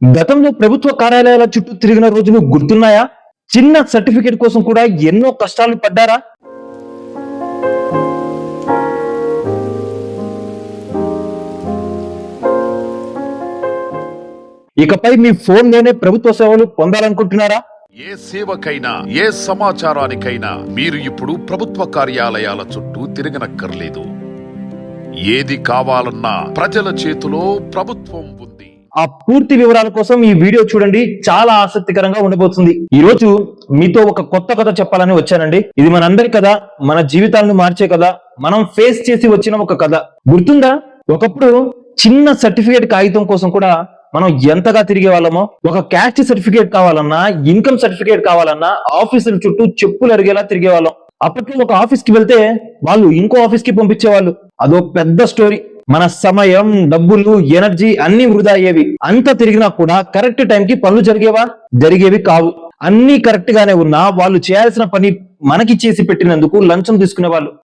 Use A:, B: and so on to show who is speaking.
A: గతంలో ప్రభుత్వ కార్యాలయాల చుట్టూ తిరిగిన రోజులు గుర్తున్నాయా? చిన్న సర్టిఫికేట్ కోసం కూడా ఎన్నో కష్టాలు పడ్డారా? ఇకపై మీ ఫోన్ లోనే ప్రభుత్వ సేవలు పొందాలనుకుంటున్నారా?
B: ఏ సేవకైనా ఏ సమాచారానికైనా మీరు ఇప్పుడు ప్రభుత్వ కార్యాలయాల చుట్టూ తిరగనక్కర్లేదు. ఏది కావాలన్నా ప్రజల చేతిలో ప్రభుత్వం ఉంది.
A: ఆ పూర్తి వివరాల కోసం ఈ వీడియో చూడండి, చాలా ఆసక్తికరంగా ఉండబోతుంది. ఈ రోజు మీతో ఒక కొత్త కథ చెప్పాలని వచ్చానండి. ఇది మనందరి కథ, మన జీవితాలను మార్చే కథ, మనం ఫేస్ చేసి వచ్చిన ఒక కథ. గుర్తుందా? ఒకప్పుడు చిన్న సర్టిఫికేట్ కాగితం కోసం కూడా మనం ఎంతగా తిరిగే వాళ్ళమో. ఒక క్యాస్ట్ సర్టిఫికేట్ కావాలన్నా, ఇన్కమ్ సర్టిఫికేట్ కావాలన్నా ఆఫీసుల చుట్టూ చెప్పులు అరిగేలా తిరిగే వాళ్ళం. అప్పట్లో ఒక ఆఫీస్ కి వెళ్తే వాళ్ళు ఇంకో ఆఫీస్ కి పంపించేవాళ్ళు. అదో పెద్ద స్టోరీ. మన సమయం, డబ్బులు, ఎనర్జీ అన్ని వృధా అయ్యేవి. అంత తిరిగినా కూడా కరెక్ట్ టైం కి పనులు జరిగేవి కావు. అన్ని కరెక్ట్ గానే ఉన్నా వాళ్ళు చేయాల్సిన పని మనకి చేసి పెట్టినందుకు లంచం తీసుకునే వాళ్ళు.